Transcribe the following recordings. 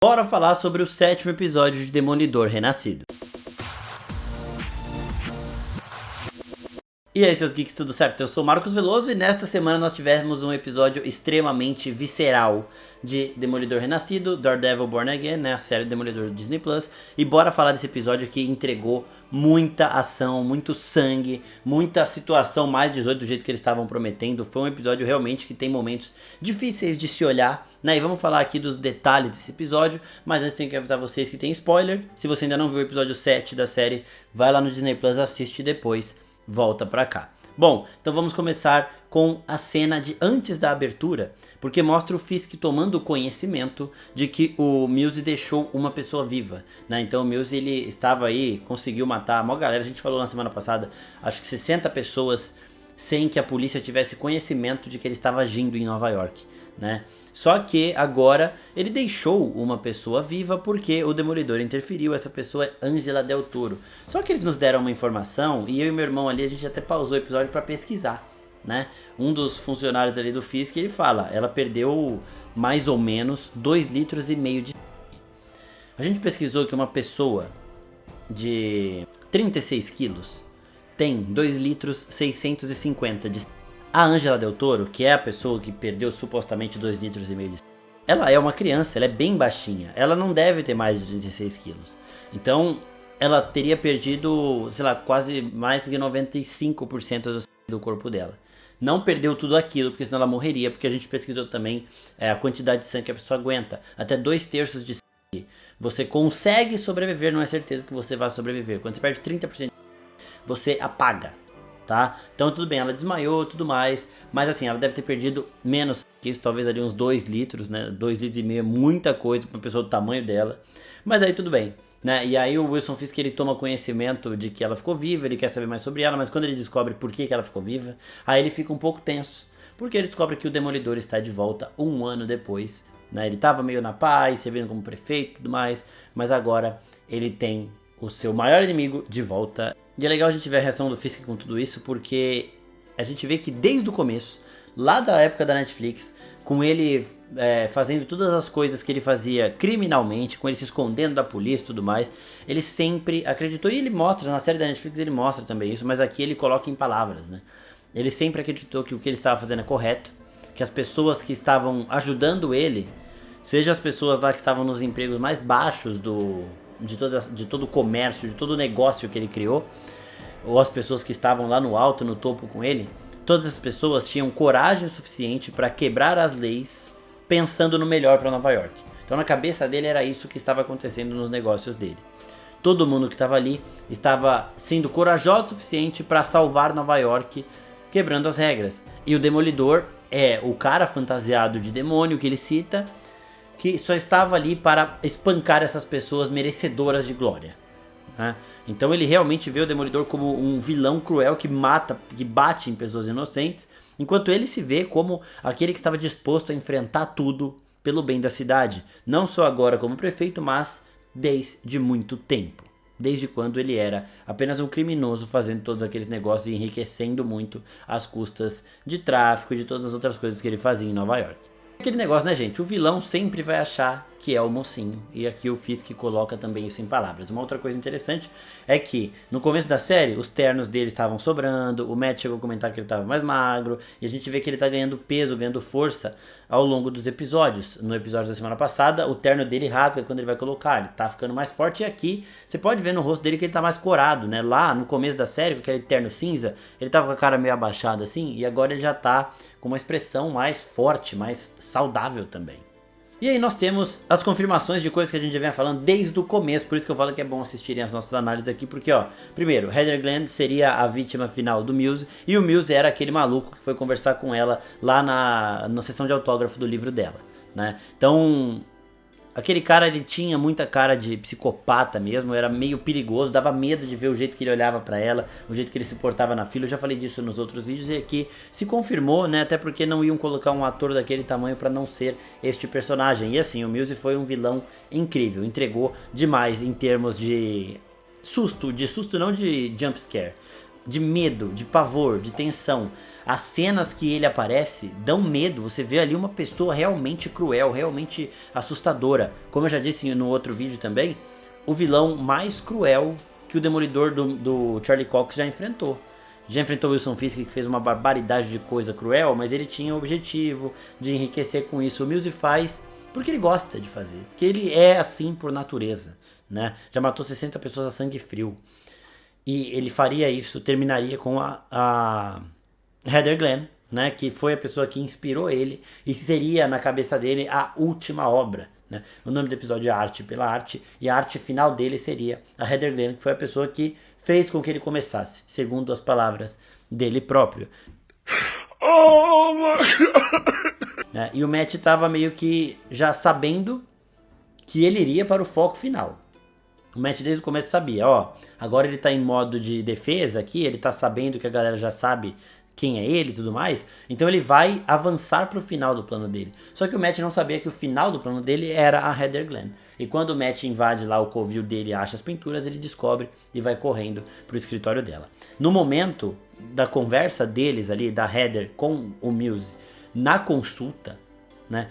Bora falar sobre o 7º episódio de Demolidor Renascido. E aí, seus geeks, tudo certo? Eu sou o Marcos Veloso e nesta semana nós tivemos um episódio extremamente visceral de Demolidor Renascido, Daredevil Born Again, né, a série Demolidor do Disney Plus. E bora falar desse episódio que entregou muita ação, muito sangue, muita situação mais 18 do jeito que eles estavam prometendo. Foi um episódio realmente que tem momentos difíceis de se olhar, né? E vamos falar aqui dos detalhes desse episódio, mas antes tenho que avisar vocês que tem spoiler. Se você ainda não viu o episódio 7 da série, vai lá no Disney Plus, assiste e depois volta pra cá. Bom, então vamos começar com a cena de antes da abertura, porque mostra o Fisk tomando conhecimento de que o Mills deixou uma pessoa viva, né? Então o Mills, ele estava aí, conseguiu matar a maior galera, a gente falou na semana passada, acho que 60 pessoas sem que a polícia tivesse conhecimento de que ele estava agindo em Nova York, né? Só que agora ele deixou uma pessoa viva porque o Demolidor interferiu. Essa pessoa é Angela Del Toro. Só que eles nos deram uma informação e eu e meu irmão ali, a gente até pausou o episódio para pesquisar, né? Um dos funcionários ali do Fisk, ele fala, ela perdeu mais ou menos 2,5 litros de sangue. A gente pesquisou que uma pessoa de 36 quilos tem 2,650 litros de sangue. A Angela Del Toro, que é a pessoa que perdeu supostamente 2,5 litros de sangue, ela é uma criança, ela é bem baixinha. Ela não deve ter mais de 36 quilos. Então, ela teria perdido, sei lá, quase mais de 95% do sangue do corpo dela. Não perdeu tudo aquilo, porque senão ela morreria, porque a gente pesquisou também a quantidade de sangue que a pessoa aguenta. Até 2/3 de sangue. Você consegue sobreviver, não é certeza que você vai sobreviver. Quando você perde 30%, você apaga. Tá? Então tudo bem, ela desmaiou, tudo mais, mas assim, ela deve ter perdido menos que isso, talvez ali uns 2 litros, né? 2,5 litros é muita coisa para uma pessoa do tamanho dela, mas aí tudo bem, né? E aí o Wilson Fisk, ele toma conhecimento de que ela ficou viva, ele quer saber mais sobre ela, mas quando ele descobre por que ela ficou viva, aí ele fica um pouco tenso, porque ele descobre que o Demolidor está de volta um ano depois, né? Ele estava meio na paz, servindo como prefeito e tudo mais, mas agora ele tem o seu maior inimigo de volta. E é legal a gente ver a reação do Fisk com tudo isso, porque a gente vê que desde o começo, lá da época da Netflix, com ele fazendo todas as coisas que ele fazia criminalmente, com ele se escondendo da polícia e tudo mais, ele sempre acreditou, e ele mostra, na série da Netflix ele mostra também isso, mas aqui ele coloca em palavras, né? Ele sempre acreditou que o que ele estava fazendo é correto, que as pessoas que estavam ajudando ele, seja as pessoas lá que estavam nos empregos mais baixos de todo o comércio, de todo o negócio que ele criou, ou as pessoas que estavam lá no alto, no topo com ele, todas as pessoas tinham coragem suficiente para quebrar as leis pensando no melhor para Nova York. Então na cabeça dele era isso que estava acontecendo nos negócios dele. Todo mundo que estava ali estava sendo corajoso o suficiente para salvar Nova York, quebrando as regras. E o Demolidor é o cara fantasiado de demônio que ele cita, que só estava ali para espancar essas pessoas merecedoras de glória, né? Então ele realmente vê o Demolidor como um vilão cruel que mata, que bate em pessoas inocentes, enquanto ele se vê como aquele que estava disposto a enfrentar tudo pelo bem da cidade, não só agora como prefeito, mas desde muito tempo, desde quando ele era apenas um criminoso fazendo todos aqueles negócios e enriquecendo muito às custas de tráfico e de todas as outras coisas que ele fazia em Nova York. Aquele negócio, né, gente? O vilão sempre vai achar que é o mocinho. E aqui o Fisk coloca também isso em palavras. Uma outra coisa interessante é que no começo da série os ternos dele estavam sobrando, o Matt chegou a comentar que ele estava mais magro, e a gente vê que ele está ganhando peso, ganhando força ao longo dos episódios. No episódio da semana passada, o terno dele rasga quando ele vai colocar, ele tá ficando mais forte, e aqui você pode ver no rosto dele que ele tá mais corado, né? Lá no começo da série, com aquele terno cinza, ele tava com a cara meio abaixada assim, e agora ele já tá com uma expressão mais forte, mais saudável também. E aí nós temos as confirmações de coisas que a gente já vem falando desde o começo, por isso que eu falo que é bom assistirem as nossas análises aqui, porque ó, primeiro, Heather Glenn seria a vítima final do Mills, e o Mills era aquele maluco que foi conversar com ela lá na sessão de autógrafo do livro dela, né? Então, aquele cara, ele tinha muita cara de psicopata mesmo, era meio perigoso, dava medo de ver o jeito que ele olhava pra ela, o jeito que ele se portava na fila. Eu já falei disso nos outros vídeos e aqui se confirmou, né? Até porque não iam colocar um ator daquele tamanho pra não ser este personagem. E assim, o Mills foi um vilão incrível, entregou demais em termos de susto não de jumpscare, de medo, de pavor, de tensão. As cenas que ele aparece dão medo, você vê ali uma pessoa realmente cruel, realmente assustadora. Como eu já disse no outro vídeo também, o vilão mais cruel que o Demolidor do Charlie Cox já enfrentou. Já enfrentou o Wilson Fisk, que fez uma barbaridade de coisa cruel, mas ele tinha o objetivo de enriquecer com isso. O Mills faz porque ele gosta de fazer, porque ele é assim por natureza, né? Já matou 60 pessoas a sangue frio. E ele faria isso, terminaria com a Heather Glenn, né, que foi a pessoa que inspirou ele e seria na cabeça dele a última obra, né? O nome do episódio é Arte pela Arte e a arte final dele seria a Heather Glenn, que foi a pessoa que fez com que ele começasse, segundo as palavras dele próprio. Oh my God. E o Matt estava meio que já sabendo que ele iria para o foco final. O Matt desde o começo sabia, agora ele tá em modo de defesa aqui, ele tá sabendo que a galera já sabe quem é ele e tudo mais, então ele vai avançar pro final do plano dele. Só que o Matt não sabia que o final do plano dele era a Heather Glenn. E quando o Matt invade lá o covil dele e acha as pinturas, ele descobre e vai correndo pro escritório dela. No momento da conversa deles ali, da Heather com o Mills, na consulta, né?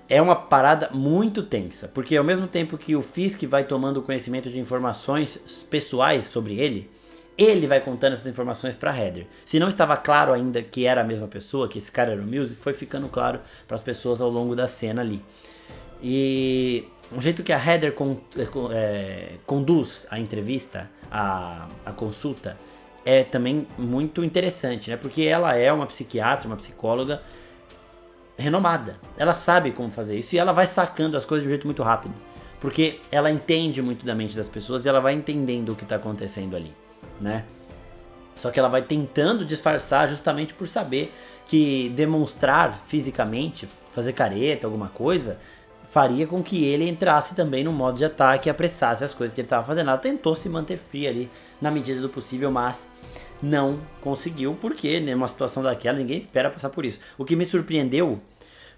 É uma parada muito tensa, porque ao mesmo tempo que o Fisk vai tomando conhecimento de informações pessoais sobre ele, ele vai contando essas informações pra Heather. Se não estava claro ainda que era a mesma pessoa, que esse cara era o Mills, foi ficando claro para as pessoas ao longo da cena ali. E o jeito que a Heather conduz a entrevista, a consulta, é também muito interessante, né? Porque ela é uma psiquiatra, uma psicóloga renomada. Ela sabe como fazer isso e ela vai sacando as coisas de um jeito muito rápido. Porque ela entende muito da mente das pessoas e ela vai entendendo o que está acontecendo ali, né? Só que ela vai tentando disfarçar justamente por saber que demonstrar fisicamente, fazer careta, alguma coisa, faria com que ele entrasse também no modo de ataque e apressasse as coisas que ele estava fazendo. Ela tentou se manter fria ali na medida do possível, mas não conseguiu, porque numa situação daquela ninguém espera passar por isso. O que me surpreendeu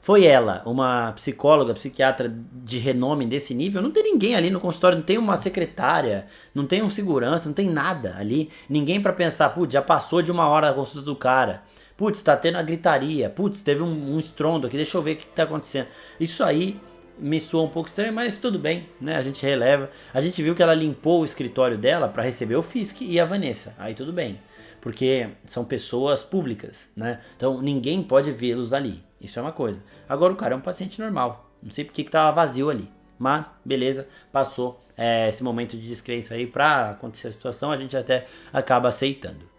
foi ela, uma psicóloga, psiquiatra de renome desse nível. Não tem ninguém ali no consultório, não tem uma secretária, não tem um segurança, não tem nada ali. Ninguém pra pensar, putz, já passou de 1 hora a consulta do cara. Putz, tá tendo a gritaria. Putz, teve um estrondo aqui, deixa eu ver o que tá acontecendo. Isso aí me soa um pouco estranho, mas tudo bem, né? A gente releva. A gente viu que ela limpou o escritório dela pra receber o Fisk e a Vanessa. Aí tudo bem, porque são pessoas públicas, né? Então ninguém pode vê-los ali. Isso é uma coisa. Agora o cara é um paciente normal. Não sei porque que tava vazio ali. Mas, beleza, passou esse momento de descrença aí pra acontecer a situação. A gente até acaba aceitando.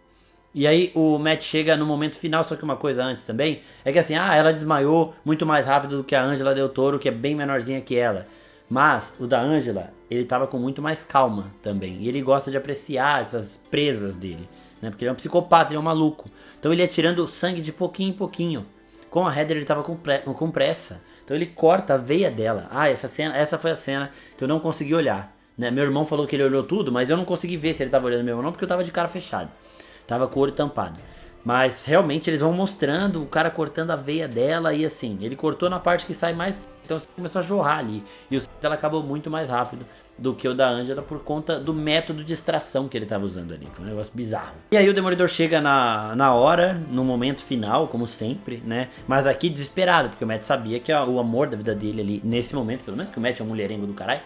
E aí o Matt chega no momento final, só que uma coisa antes também, é que assim, ela desmaiou muito mais rápido do que a Angela Del Toro, que é bem menorzinha que ela. Mas o da Angela, ele tava com muito mais calma também. E ele gosta de apreciar essas presas dele, né? Porque ele é um psicopata, ele é um maluco. Então ele ia tirando sangue de pouquinho em pouquinho. Com a Heather ele tava com pressa. Então ele corta a veia dela. Essa foi a cena que eu não consegui olhar, né? Meu irmão falou que ele olhou tudo, mas eu não consegui ver se ele tava olhando mesmo ou não, porque eu tava de cara fechada. Tava com o olho tampado. Mas realmente eles vão mostrando o cara cortando a veia dela e assim, ele cortou na parte que sai mais, então começou a jorrar ali. E o sangue dela acabou muito mais rápido do que o da Angela por conta do método de extração que ele tava usando ali. Foi um negócio bizarro. E aí o Demolidor chega na hora, no momento final, como sempre, né? Mas aqui desesperado, porque o Matt sabia que o amor da vida dele ali, nesse momento, pelo menos que o Matt é um mulherengo do caralho,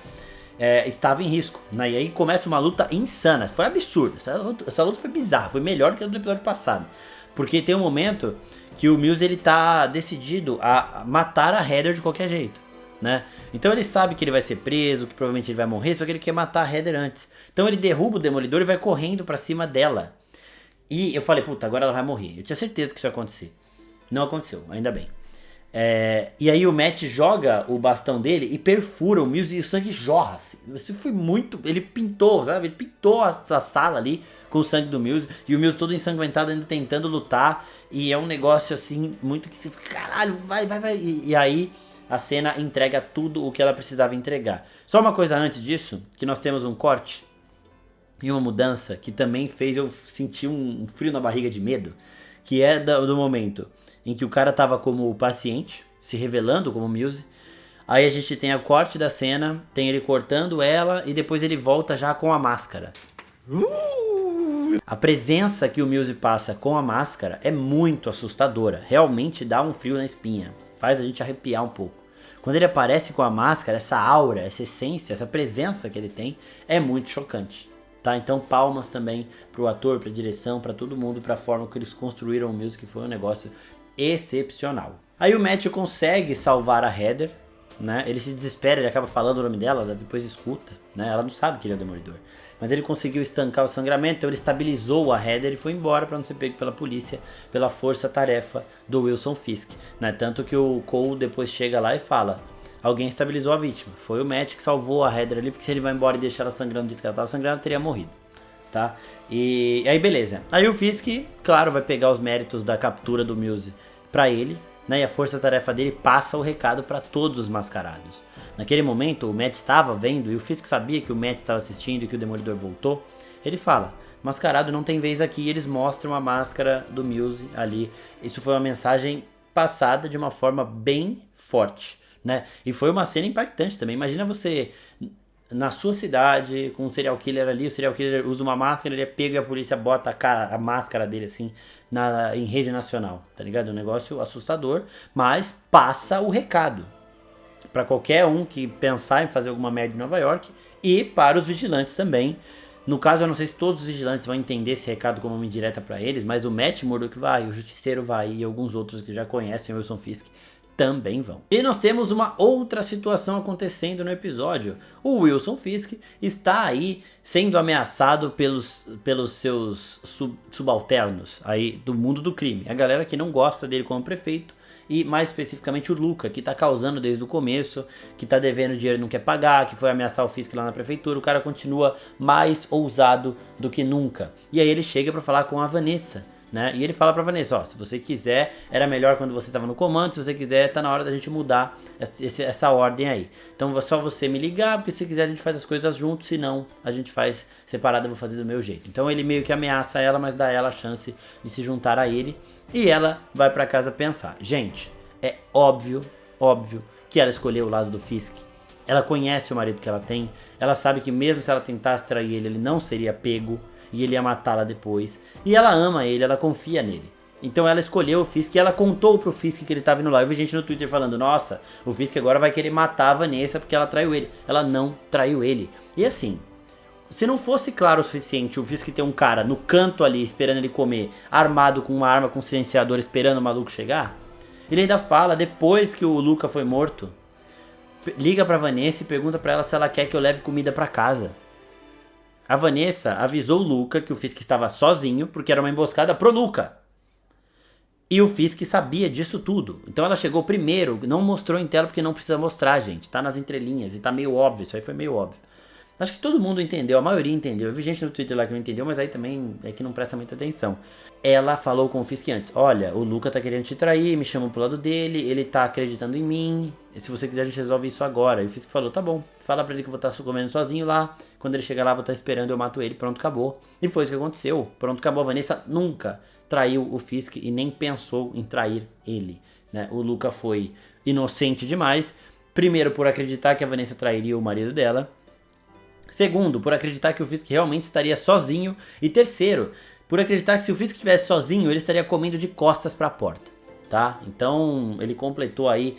estava em risco, né? E aí começa uma luta insana. Foi absurdo. Essa luta foi bizarra. Foi melhor do que a do episódio passado. Porque tem um momento que o Mills ele tá decidido a matar a Heather de qualquer jeito, né? Então ele sabe que ele vai ser preso, que provavelmente ele vai morrer, só que ele quer matar a Heather antes. Então ele derruba o Demolidor e vai correndo pra cima dela. E eu falei, puta, agora ela vai morrer. Eu tinha certeza que isso ia acontecer. Não aconteceu, ainda bem. E aí o Matt joga o bastão dele e perfura o Mills e o sangue jorra assim. Isso foi muito... Ele pintou, sabe? Ele pintou a sala ali com o sangue do Mills. E o Mills todo ensanguentado ainda tentando lutar. E é um negócio assim, muito que se... Caralho, vai. E aí a cena entrega tudo o que ela precisava entregar. Só uma coisa antes disso, que nós temos um corte e uma mudança que também fez eu sentir um frio na barriga de medo. Que é do momento em que o cara tava como paciente, se revelando como Mills. Aí a gente tem a corte da cena, tem ele cortando ela e depois ele volta já com a máscara. A presença que o Mills passa com a máscara é muito assustadora. Realmente dá um frio na espinha. Faz a gente arrepiar um pouco. Quando ele aparece com a máscara, essa aura, essa essência, essa presença que ele tem é muito chocante. Tá? Então palmas também pro ator, pra direção, pra todo mundo, pra forma que eles construíram o Mills, que foi um negócio excepcional. Aí o Matthew consegue salvar a Heather, né? Ele se desespera, ele acaba falando o nome dela, ela depois escuta, né? Ela não sabe que ele é o Demolidor. Mas ele conseguiu estancar o sangramento, então ele estabilizou a Heather e foi embora para não ser pego pela polícia, pela força-tarefa do Wilson Fisk, né? Tanto que o Cole depois chega lá e fala: alguém estabilizou a vítima. Foi o Matt que salvou a Heather ali, porque se ele vai embora e deixar ela sangrando do jeito que ela estava sangrando, ela teria morrido. Tá? E aí beleza. Aí o Fisk, claro, vai pegar os méritos da captura do Mills pra ele, né? E a força-tarefa dele passa o recado para todos os mascarados. Naquele momento, o Matt estava vendo, e o Fisk sabia que o Matt estava assistindo e que o Demolidor voltou. Ele fala: mascarado não tem vez aqui, e eles mostram a máscara do Mills ali. Isso foi uma mensagem passada de uma forma bem forte, né? E foi uma cena impactante também. Imagina você na sua cidade, com um serial killer ali, o serial killer usa uma máscara, ele é pego e a polícia bota a máscara dele assim em rede nacional, tá ligado? Um negócio assustador, mas passa o recado para qualquer um que pensar em fazer alguma merda em Nova York e para os vigilantes também. No caso, eu não sei se todos os vigilantes vão entender esse recado como uma indireta para eles, mas o Matt Murdock vai, o Justiceiro vai e alguns outros que já conhecem o Wilson Fisk também vão. E nós temos uma outra situação acontecendo no episódio. O Wilson Fisk está aí sendo ameaçado pelos seus subalternos aí do mundo do crime. A galera que não gosta dele como prefeito. E mais especificamente o Luca, que tá causando desde o começo, que tá devendo dinheiro e não quer pagar, que foi ameaçar o Fisk lá na prefeitura. O cara continua mais ousado do que nunca. E aí ele chega pra falar com a Vanessa, né? E ele fala pra Vanessa: ó, se você quiser, era melhor quando você tava no comando, se você quiser, tá na hora da gente mudar essa ordem aí. Então é só você me ligar, porque se quiser a gente faz as coisas juntos, se não, a gente faz separado, eu vou fazer do meu jeito. Então ele meio que ameaça ela, mas dá ela a chance de se juntar a ele. E ela vai pra casa pensar. Gente, é óbvio que ela escolheu o lado do Fisk. Ela conhece o marido que ela tem. Ela sabe que mesmo se ela tentasse trair ele, ele não seria pego. E ele ia matá-la depois. E ela ama ele, ela confia nele. Então ela escolheu o Fisk e ela contou pro Fisk que ele tava indo lá. Eu vi gente no Twitter falando: nossa, o Fisk agora vai querer matar a Vanessa porque ela traiu ele. Ela não traiu ele. E assim, se não fosse claro o suficiente o Fisk ter um cara no canto ali esperando ele comer, armado com uma arma com silenciador esperando o maluco chegar, ele ainda fala, depois que o Luca foi morto, liga pra Vanessa e pergunta pra ela se ela quer que eu leve comida pra casa. A Vanessa avisou o Luca que o Fisk estava sozinho porque era uma emboscada pro Luca. E o Fisk sabia disso tudo. Então ela chegou primeiro, não mostrou em tela porque não precisa mostrar, gente. Tá nas entrelinhas e tá meio óbvio, isso aí foi meio óbvio. Acho que todo mundo entendeu, a maioria entendeu. Eu vi gente no Twitter lá que não entendeu, mas aí também é que não presta muita atenção. Ela falou com o Fisk antes: olha, o Luca tá querendo te trair, me chamou pro lado dele, ele tá acreditando em mim. E se você quiser a gente resolve isso agora. E o Fisk falou: tá bom, fala pra ele que eu vou estar comendo sozinho lá. Quando ele chegar lá, vou estar esperando, eu mato ele, pronto, acabou. E foi isso que aconteceu, pronto, acabou. A Vanessa nunca traiu o Fisk e nem pensou em trair ele, né? O Luca foi inocente demais. Primeiro, por acreditar que a Vanessa trairia o marido dela. Segundo, por acreditar que o Fisk realmente estaria sozinho. E terceiro, por acreditar que se o Fisk estivesse sozinho, ele estaria comendo de costas para a porta, tá? Então ele completou aí,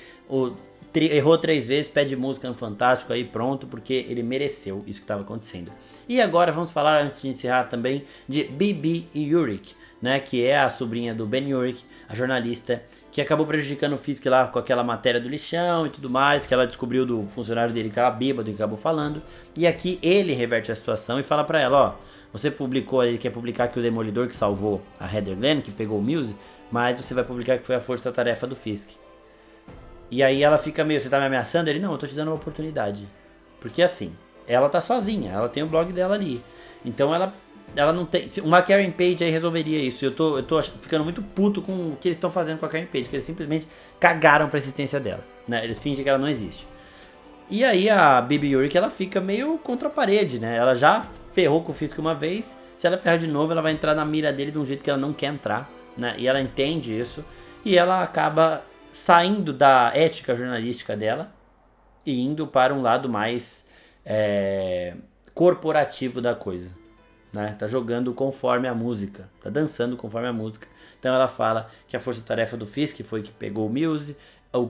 errou 3 vezes, pede música no Fantástico aí, pronto, porque ele mereceu isso que estava acontecendo. E agora vamos falar, antes de encerrar também, de Bibi Urick, né? Que é a sobrinha do Ben Urich, a jornalista que acabou prejudicando o Fisk lá com aquela matéria do lixão e tudo mais, que ela descobriu do funcionário dele que tava bêbado e acabou falando. E aqui ele reverte a situação e fala pra ela: ó, você publicou aí, quer publicar que o Demolidor que salvou a Heather Glenn, que pegou o Mills, mas você vai publicar que foi a força-tarefa do Fisk. E aí ela fica meio: você tá me ameaçando? Ele: não, eu tô te dando uma oportunidade. Porque assim, ela tá sozinha, ela tem o blog dela ali. Então ela não tem. Uma Karen Page aí resolveria isso. Eu tô ficando muito puto com o que eles estão fazendo com a Karen Page, que eles simplesmente cagaram pra existência dela, né? Eles fingem que ela não existe. E aí a Bibi Urick, ela fica meio contra a parede, né? Ela já ferrou com o Fisk uma vez. Se ela ferrar de novo, ela vai entrar na mira dele de um jeito que ela não quer entrar, né? E ela entende isso. E ela acaba saindo da ética jornalística dela e indo para um lado mais corporativo da coisa. né? Tá jogando conforme a música, tá dançando conforme a música. Então ela fala que a força-tarefa do Fisk foi que pegou o Muse,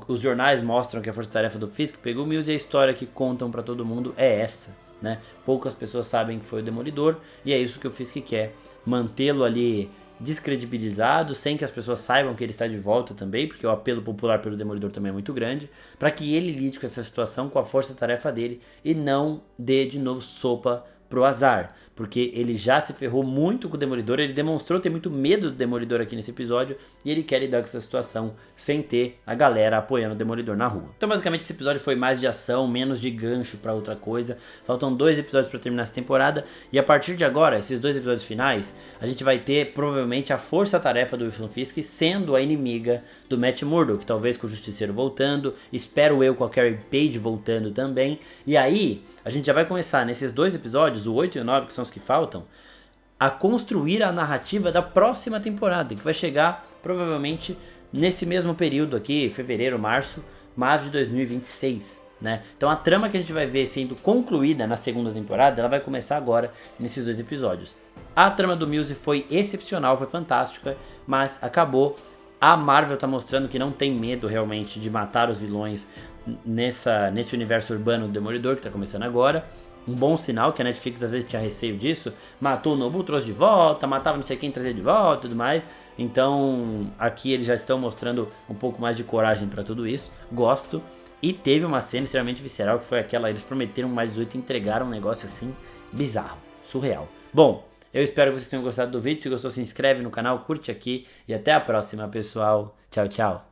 os jornais mostram que a força-tarefa do Fisk pegou o Muse e a história que contam pra todo mundo é essa, né? Poucas pessoas sabem que foi o Demolidor e é isso que o Fisk quer, mantê-lo ali descredibilizado, sem que as pessoas saibam que ele está de volta também, porque o apelo popular pelo Demolidor também é muito grande, para que ele lide com essa situação com a força-tarefa dele e não dê de novo sopa pro azar, porque ele já se ferrou muito com o Demolidor, ele demonstrou ter muito medo do Demolidor aqui nesse episódio e ele quer lidar com essa situação sem ter a galera apoiando o Demolidor na rua. Então basicamente esse episódio foi mais de ação, menos de gancho pra outra coisa. Faltam 2 episódios pra terminar essa temporada e a partir de agora, esses 2 episódios finais, a gente vai ter provavelmente a força-tarefa do Wilson Fisk sendo a inimiga do Matt Murdock, talvez com o Justiceiro voltando, espero eu com a Carrie Page voltando também, e aí a gente já vai começar nesses 2 episódios, o 8 e o 9, que são os que faltam, a construir a narrativa da próxima temporada, que vai chegar provavelmente nesse mesmo período aqui, fevereiro, março de 2026, né? Então a trama que a gente vai ver sendo concluída na segunda temporada, ela vai começar agora nesses 2 episódios. A trama do Muse foi excepcional, foi fantástica, mas acabou. A Marvel tá mostrando que não tem medo realmente de matar os vilões nesse universo urbano do Demolidor que tá começando agora. Um bom sinal, que a Netflix às vezes tinha receio disso. Matou o Nobu, trouxe de volta, matava não sei quem, trazia de volta e tudo mais. Então aqui eles já estão mostrando um pouco mais de coragem pra tudo isso. Gosto. E teve uma cena extremamente visceral, que foi aquela, eles prometeram mais 18 e entregaram um negócio assim bizarro, surreal. Bom, eu espero que vocês tenham gostado do vídeo. Se gostou, se inscreve no canal, curte aqui e até a próxima, pessoal. Tchau, tchau.